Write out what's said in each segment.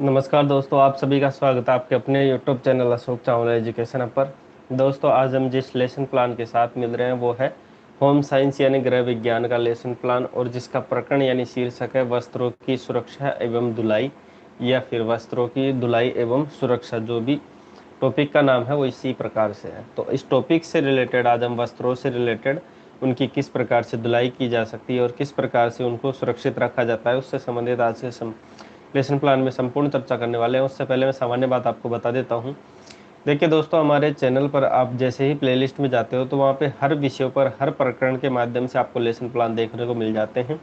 नमस्कार दोस्तों, आप सभी का स्वागत है आपके अपने YouTube channel Ashok Chawla education पर। दोस्तों, आज हम जिस लेसन प्लान के साथ मिल रहे हैं वो है होम साइंस यानी गृह विज्ञान का लेसन प्लान, और जिसका प्रकरण यानी शीर्षक है वस्त्रों की सुरक्षा एवं धुलाई, या फिर वस्त्रों की धुलाई एवं सुरक्षा। जो भी टॉपिक का नाम है वो इसी प्रकार से है। तो इस टॉपिक से रिलेटेड आज हम वस्त्रों से रिलेटेड उनकी किस प्रकार से धुलाई की जा सकती है और किस प्रकार से उनको सुरक्षित रखा जाता है उससे संबंधित आज के लेसन प्लान में संपूर्ण चर्चा करने वाले हैं। उससे पहले मैं सामान्य बात आपको बता देता हूँ। देखिए दोस्तों, हमारे चैनल पर आप जैसे ही प्लेलिस्ट में जाते हो तो वहाँ पे हर विषयों पर हर प्रकरण के माध्यम से आपको लेसन प्लान देखने को मिल जाते हैं।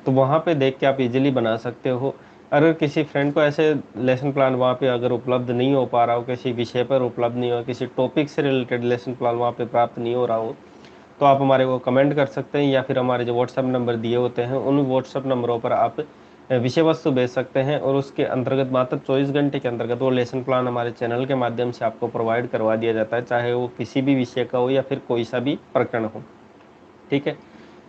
तो वहाँ पे देख के आप इजीली बना सकते हो। अगर किसी फ्रेंड को ऐसे लेसन प्लान वहाँ पे अगर उपलब्ध नहीं हो पा रहा हो, किसी विषय पर उपलब्ध नहीं हो, किसी टॉपिक से रिलेटेड लेसन प्लान वहाँ पे प्राप्त नहीं हो रहा हो, तो आप हमारे को कमेंट कर सकते हैं, या फिर हमारे जो व्हाट्सएप नंबर दिए होते हैं उन व्हाट्सएप नंबरों पर आप विषय वस्तु भेज सकते हैं, और उसके अंतर्गत मात्र 24 घंटे के अंतर्गत वो लेसन प्लान हमारे चैनल के माध्यम से आपको प्रोवाइड करवा दिया जाता है, चाहे वो किसी भी विषय का हो या फिर कोई सा भी प्रकरण हो। ठीक है।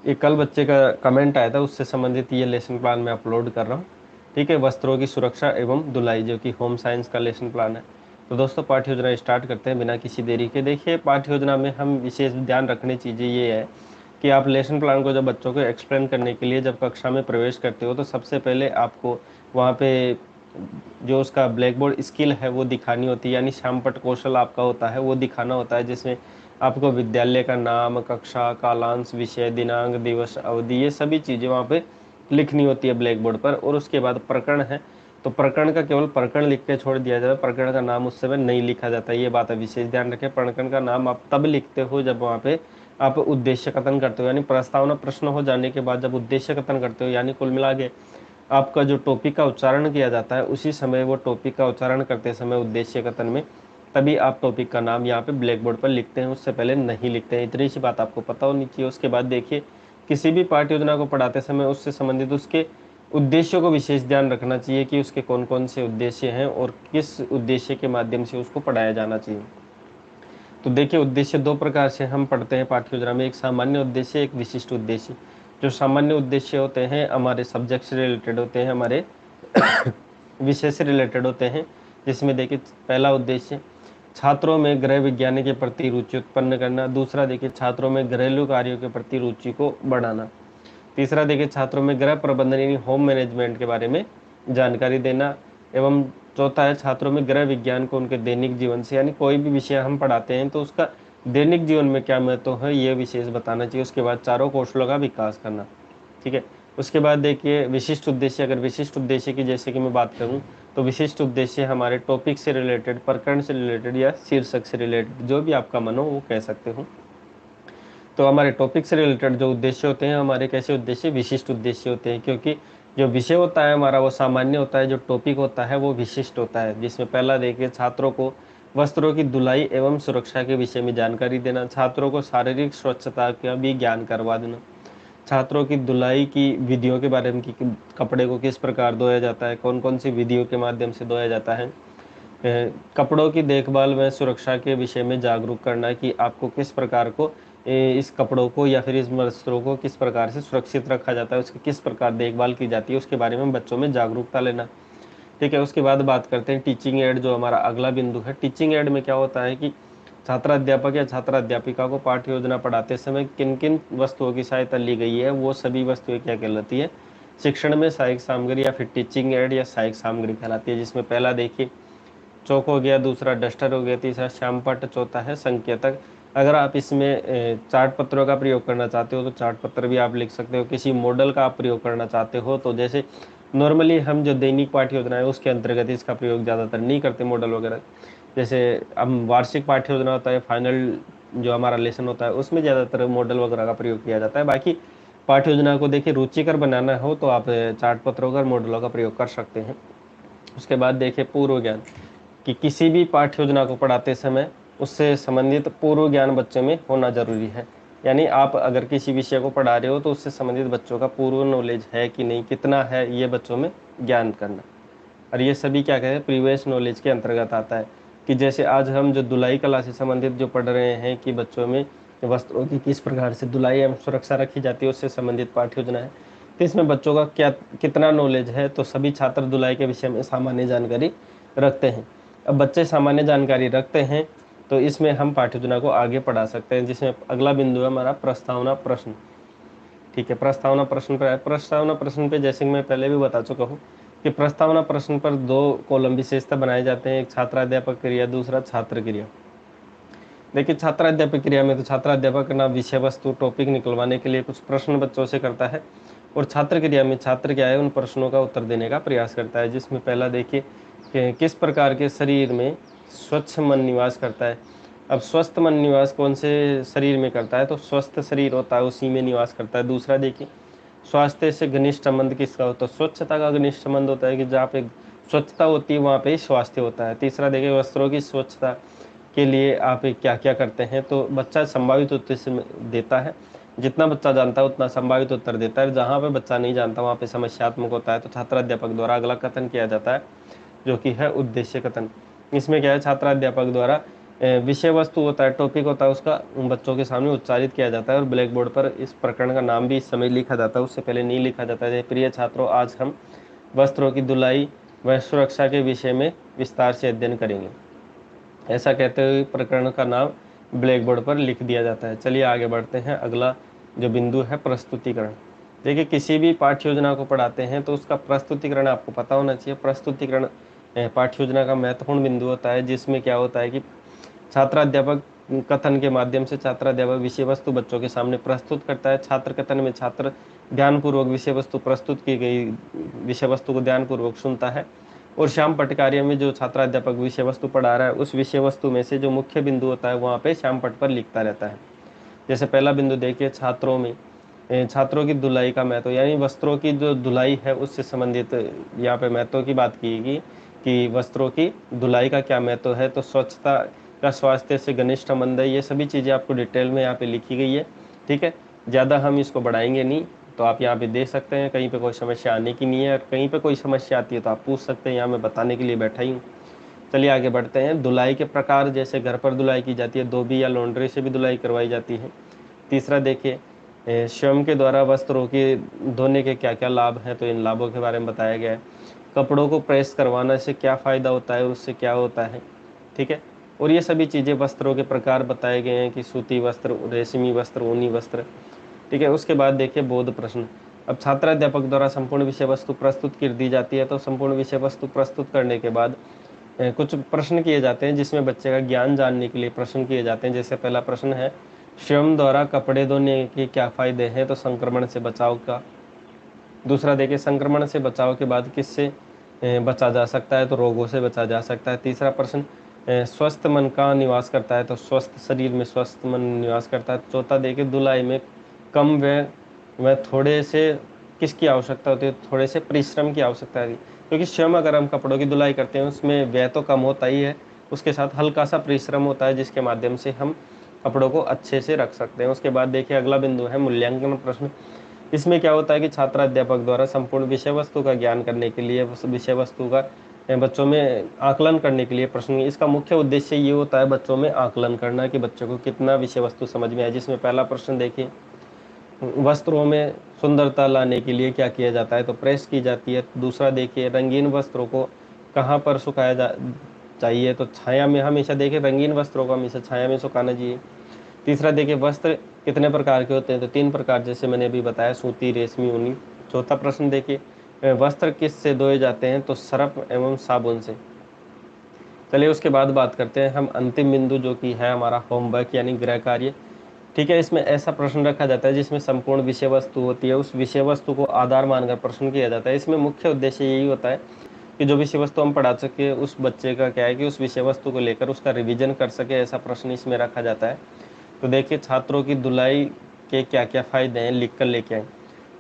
ये कल बच्चे का कमेंट आया था, उससे संबंधित ये लेसन प्लान मैं अपलोड कर रहा हूँ। ठीक है। वस्त्रों की सुरक्षा एवं धुलाई, जो कि होम साइंस का लेसन प्लान है। तो दोस्तों, पाठ्य योजना स्टार्ट करते हैं बिना किसी देरी के। देखिए, पाठ्य योजना में हम विशेष ध्यान रखने चीज़ें ये है कि आप लेसन प्लान को जब बच्चों को एक्सप्लेन करने के लिए जब कक्षा में प्रवेश करते हो तो सबसे पहले आपको वहाँ पे जो उसका ब्लैक बोर्ड स्किल है वो दिखानी होती है, यानी श्यामपट्ट कौशल आपका होता है वो दिखाना होता है, जिसमें आपको विद्यालय का नाम, कक्षा, कालांश, विषय, दिनांक, दिवस, अवधि, ये सभी चीज़ें वहाँ पे लिखनी होती है ब्लैक बोर्ड पर। और उसके बाद प्रकरण है, तो प्रकरण का केवल प्रकरण लिख के छोड़ दिया जाता है, प्रकरण का नाम उस समय नहीं लिखा जाता। ये बात है, विशेष ध्यान रखें। प्रकरण का नाम आप तब लिखते हो जब वहाँ पे आप उद्देश्य कथन करते हो, यानी प्रस्तावना प्रश्न हो जाने के बाद जब उद्देश्य कथन करते हो, यानी कुल मिला के आपका जो टॉपिक का उच्चारण किया जाता है उसी समय वो टॉपिक का उच्चारण करते समय उद्देश्य कथन में, तभी आप टॉपिक का नाम यहाँ पे ब्लैक बोर्ड पर लिखते हैं, उससे पहले नहीं लिखते हैं। इतनी सी बात आपको पता होनी चाहिए। उसके बाद देखिए, किसी भी पाठ्य योजना को पढ़ाते समय उससे संबंधित उसके उद्देश्यों को विशेष ध्यान रखना चाहिए कि उसके कौन कौन से उद्देश्य हैं और किस उद्देश्य के माध्यम से उसको पढ़ाया जाना चाहिए। तो देखिए, उद्देश्य दो प्रकार से हम पढ़ते हैं पाठ्य योजना में, एक सामान्य उद्देश्य, एक विशिष्ट उद्देश्य। जो सामान्य उद्देश्य होते हैं हमारे सब्जेक्ट से रिलेटेड होते हैं, हमारे विषय से रिलेटेड होते हैं, जिसमें देखिए पहला उद्देश्य छात्रों में गृह विज्ञान के प्रति रुचि उत्पन्न करना। दूसरा देखिए छात्रों में घरेलू कार्यों के प्रति रुचि को बढ़ाना। तीसरा देखिए छात्रों में गृह प्रबंधन यानी होम मैनेजमेंट के बारे में जानकारी देना। एवं चौथा है छात्रों में गृह विज्ञान को उनके दैनिक जीवन से, यानी कोई भी विषय हम पढ़ाते हैं तो उसका दैनिक जीवन में क्या महत्व है ये विशेष बताना चाहिए। उसके बाद चारों कौशलों का विकास करना। ठीक है। उसके बाद देखिए विशिष्ट उद्देश्य, अगर विशिष्ट उद्देश्य की जैसे कि मैं बात करूं तो विशिष्ट उद्देश्य हमारे टॉपिक से रिलेटेड, प्रकरण से रिलेटेड या शीर्षक से रिलेटेड, जो भी आपका मन हो वो कह सकते हो। तो हमारे टॉपिक से रिलेटेड जो उद्देश्य होते हैं हमारे कैसे उद्देश्य, विशिष्ट उद्देश्य होते हैं, क्योंकि जो विषय होता है हमारा वो सामान्य होता है, जो टॉपिक होता है वो विशिष्ट होता है। जिसमें पहला देखिए छात्रों को वस्त्रों की धुलाई एवं सुरक्षा के विषय में जानकारी देना, छात्रों को शारीरिक स्वच्छता का भी ज्ञान करवा देना, छात्रों की धुलाई की विधियों के बारे में कि कपड़े को किस प्रकार धोया जाता है, कौन कौन सी विधियों के माध्यम से धोया जाता है, कपड़ों की देखभाल व सुरक्षा के विषय में जागरूक करना कि आपको किस प्रकार को इस कपड़ों को या फिर इस वस्त्रों को किस प्रकार से सुरक्षित रखा जाता है, उसकी किस प्रकार देखभाल की जाती है, उसके बारे में बच्चों में जागरूकता लेना। ठीक है। उसके बाद बात करते हैं टीचिंग एड, जो हमारा अगला बिंदु है। टीचिंग एड में क्या होता है कि छात्र अध्यापक या छात्र अध्यापिका को पाठ्य योजना पढ़ाते समय किन किन वस्तुओं की सहायता ली गई है, वो सभी वस्तुएं क्या कहलाती है, शिक्षण में सहायक सामग्री या फिर टीचिंग एड या सहायक सामग्री कहलाती है। जिसमें पहला देखिए चौक हो गया, दूसरा डस्टर हो गया, तीसरा श्यामपट्ट, चौथा है संकेतक। अगर आप इसमें चार्ट पत्रों का प्रयोग करना चाहते हो तो चार्ट पत्र भी आप लिख सकते हो। किसी मॉडल का आप प्रयोग करना चाहते हो तो जैसे नॉर्मली हम जो दैनिक पाठ्य योजना है उसके अंतर्गत इसका प्रयोग ज़्यादातर नहीं करते मॉडल वगैरह। जैसे हम वार्षिक पाठ्य योजना होता है, फाइनल जो हमारा लेसन होता है उसमें ज़्यादातर मॉडल वगैरह का प्रयोग किया जाता है। बाकी पाठ्य योजना को देखिए रुचिकर बनाना हो तो आप चार्ट पत्रों का, मॉडलों का प्रयोग कर सकते हैं। उसके बाद देखिए पूर्व ज्ञान, कि किसी भी पाठ्य योजना को पढ़ाते समय उससे संबंधित पूर्व ज्ञान बच्चों में होना जरूरी है। यानी आप अगर किसी विषय को पढ़ा रहे हो तो उससे संबंधित बच्चों का पूर्व नॉलेज है कि नहीं, कितना है, ये बच्चों में ज्ञान करना। और ये सभी क्या कहते हैं, प्रीवियस नॉलेज के अंतर्गत आता है। कि जैसे आज हम जो धुलाई कला से संबंधित जो पढ़ रहे हैं कि बच्चों में वस्त्रों की किस प्रकार से धुलाई एवं सुरक्षा रखी जाती है, उससे संबंधित पाठ्य योजना है। तो इसमें बच्चों का क्या कितना नॉलेज है, तो सभी छात्र धुलाई के विषय में सामान्य जानकारी रखते हैं। अब बच्चे सामान्य जानकारी रखते हैं तो इसमें हम पाठ्य योजना को आगे बढ़ा सकते हैं, जिसमें अगला बिंदु है हमारा प्रस्तावना प्रश्न। ठीक है, प्रस्तावना प्रश्न पर है। प्रस्तावना प्रश्न पे जैसे कि मैं पहले भी बता चुका हूँ कि प्रस्तावना प्रश्न पर 2 कॉलम विशेषता बनाए जाते हैं, एक छात्राध्यापक क्रिया, दूसरा छात्र क्रिया। देखिए छात्राध्यापक क्रिया में तो छात्राध्यापक ना विषय वस्तु टॉपिक निकलवाने के लिए कुछ प्रश्न बच्चों से करता है, और छात्र क्रिया में छात्र क्या है उन प्रश्नों का उत्तर देने का प्रयास करता है, जिसमें पहला देखिए कि किस प्रकार के शरीर में स्वच्छ मन निवास करता है। अब स्वस्थ मन निवास कौन से शरीर में करता है, तो स्वस्थ शरीर होता है उसी में निवास करता है। दूसरा देखिए स्वास्थ्य से घनिष्ठ संबंध किसका होता है, स्वच्छता का घनिष्ठ संबंध होता है कि जहाँ पे स्वच्छता होती है वहाँ पे स्वास्थ्य होता है। तीसरा देखिए वस्त्रों की स्वच्छता के लिए आप क्या क्या करते हैं, तो बच्चा संभावित उत्तर से देता है, जितना बच्चा जानता है उतना संभावित उत्तर देता है। जहाँ पे बच्चा नहीं जानता वहाँ पे समस्यात्मक होता है, तो छात्राध्यापक द्वारा अगला कथन किया जाता है जो कि है उद्देश्य कथन। इसमें क्या है छात्राध्यापक द्वारा विषय वस्तु होता है, टॉपिक होता है, उसका बच्चों के सामने उच्चारित किया जाता है और ब्लैक बोर्ड पर इस प्रकरण का नाम भी इस समय लिखा जाता है, उससे पहले नहीं लिखा जाता है। प्रिय छात्रों, आज हम वस्त्रों की धुलाई व सुरक्षा के विषय में विस्तार से अध्ययन करेंगे। ऐसा कहते हुए प्रकरण का नाम ब्लैक बोर्ड पर लिख दिया जाता है। चलिए आगे बढ़ते हैं। अगला जो बिंदु है प्रस्तुतिकरण। देखिए किसी भी पाठ्य योजना को पढ़ाते हैं तो उसका प्रस्तुतिकरण आपको पता होना चाहिए। प्रस्तुतिकरण पाठ्य योजना का महत्वपूर्ण बिंदु होता है, जिसमें क्या होता है कि छात्राध्यापक कथन के माध्यम से छात्राध्यापक विषय वस्तु बच्चों के सामने प्रस्तुत करता है। छात्र कथन में छात्र ध्यानपूर्वक विषय वस्तु प्रस्तुत की गई विषय वस्तु को ध्यानपूर्वक सुनता है, और श्याम पट कार्य में जो छात्राध्यापक विषय वस्तु पढ़ा रहा है उस विषय वस्तु में से जो मुख्य बिंदु होता है वहाँ पे श्याम पट पर लिखता रहता है। जैसे पहला बिंदु देखिए छात्रों में छात्रों की धुलाई का महत्व, यानी वस्त्रों की जो धुलाई है उससे संबंधित यहाँ पे महत्व की बात की गई कि वस्त्रों की धुलाई का क्या महत्व है, तो स्वच्छता का स्वास्थ्य से घनिष्ठ संबंध है। ये सभी चीज़ें आपको डिटेल में यहाँ पे लिखी गई है। ठीक है, ज़्यादा हम इसको बढ़ाएंगे नहीं, तो आप यहाँ पे देख सकते हैं। कहीं पे कोई समस्या आने की नहीं है, और कहीं पे कोई समस्या आती है तो आप पूछ सकते हैं, यहाँ मैं बताने के लिए बैठा ही हूँ। चलिए आगे बढ़ते हैं। धुलाई के प्रकार, जैसे घर पर धुलाई की जाती है, धोबी या लॉन्ड्री से भी धुलाई करवाई जाती है। तीसरा देखिए स्वयं के द्वारा वस्त्रों के धोने के क्या क्या लाभ हैं, तो इन लाभों के बारे में बताया गया है। कपड़ों को प्रेस करवाने से क्या फ़ायदा होता है, उससे क्या होता है। ठीक है, और ये सभी चीज़ें वस्त्रों के प्रकार बताए गए हैं कि सूती वस्त्र, रेशमी वस्त्र, ऊनी वस्त्र। ठीक है, उसके बाद देखिए बोध प्रश्न। अब छात्राध्यापक द्वारा संपूर्ण विषय वस्तु प्रस्तुत कर दी जाती है, तो संपूर्ण विषय वस्तु प्रस्तुत करने के बाद कुछ प्रश्न किए जाते हैं, जिसमें बच्चे का ज्ञान जानने के लिए प्रश्न किए जाते हैं। जैसे पहला प्रश्न है स्वयं द्वारा कपड़े धोने के क्या फायदे हैं, तो संक्रमण से बचाव का। दूसरा देखिए संक्रमण से बचाव के बाद किससे बचा जा सकता है, तो रोगों से बचा जा सकता है। तीसरा प्रश्न स्वस्थ मन का निवास करता है, तो स्वस्थ शरीर में स्वस्थ मन निवास करता है। चौथा देखिए धुलाई में कम व थोड़े से किसकी आवश्यकता होती है, थोड़े से परिश्रम की आवश्यकता है, क्योंकि स्वयं अगर हम कपड़ों की धुलाई करते हैं उसमें व्यय तो कम होता ही है, उसके साथ हल्का सा परिश्रम होता है, जिसके माध्यम से हम कपड़ों को अच्छे से रख सकते हैं। उसके बाद देखिए अगला बिंदु है मूल्यांकन प्रश्न। इसमें क्या होता है कि छात्र अध्यापक द्वारा संपूर्ण विषय वस्तु का ज्ञान करने के लिए, उस विषय वस्तु का बच्चों में आकलन करने के लिए प्रश्न, इसका मुख्य उद्देश्य ये होता है बच्चों में आकलन करना कि बच्चों को कितना विषय वस्तु समझ में आए। जिसमें पहला प्रश्न देखिए वस्त्रों में सुंदरता लाने के लिए क्या किया जाता है, तो प्रेस की जाती है। दूसरा देखिए रंगीन वस्त्रों को कहाँ पर सुखाया चाहिए, तो छाया में। हमेशा देखिए रंगीन वस्त्रों को हमेशा छाया में सुखाना चाहिए। तीसरा देखिए वस्त्र कितने प्रकार के होते हैं, तो 3 प्रकार, जैसे मैंने अभी बताया, सूती, रेशमी, ऊनी। चौथा प्रश्न देखिए वस्त्र किस से धोए जाते हैं, तो सर्फ एवं साबुन से। चलिए उसके बाद बात करते हैं हम अंतिम बिंदु, जो कि है हमारा होमवर्क यानी गृह कार्य। ठीक है, इसमें ऐसा प्रश्न रखा जाता है जिसमें संपूर्ण विषय वस्तु होती है, उस विषय वस्तु को आधार मानकर प्रश्न किया जाता है। इसमें मुख्य उद्देश्य यही होता है कि जो विषय वस्तु हम पढ़ा सके उस बच्चे का क्या है कि उस विषय वस्तु को लेकर उसका रिवीजन कर सके, ऐसा प्रश्न इसमें रखा जाता है। तो देखिए छात्रों की धुलाई के क्या क्या फायदे हैं लिख कर लेके आए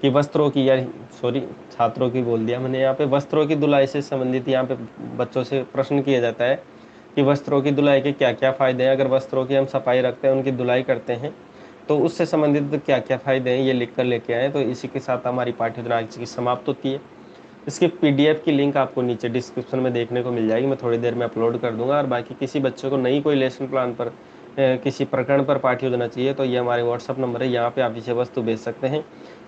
कि वस्त्रों की, या सॉरी छात्रों की बोल दिया मैंने, यहाँ पे वस्त्रों की धुलाई से संबंधित यहाँ पे बच्चों से प्रश्न किया जाता है कि वस्त्रों की धुलाई के क्या क्या फायदे हैं। अगर वस्त्रों की हम सफाई रखते हैं, उनकी धुलाई करते हैं, तो उससे संबंधित क्या क्या फायदे हैं ये लिख कर लेके आए। तो इसी के साथ हमारी पाठ्य योजना की समाप्त होती है। इसकी पीडीएफ की लिंक आपको नीचे डिस्क्रिप्शन में देखने को मिल जाएगी, मैं थोड़ी देर में अपलोड कर दूंगा। और बाकी किसी बच्चे को नई कोई लेसन प्लान पर किसी प्रकरण पर पाठ योजना चाहिए तो ये हमारे व्हाट्सअप नंबर है, यहाँ पे आप विषय वस्तु भेज सकते हैं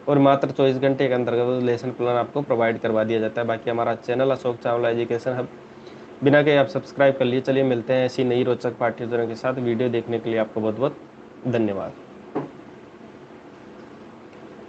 और मात्र 24 घंटे के अंतर्गत लेसन प्लान आपको प्रोवाइड करवा दिया जाता है। बाकी हमारा channel Ashok Chawla education hub बिना कहीं आप सब्सक्राइब कर लिए। चलिए मिलते हैं ऐसी नई रोचक पाठ्य योजना के साथ। वीडियो देखने के लिए आपको बहुत बहुत धन्यवाद।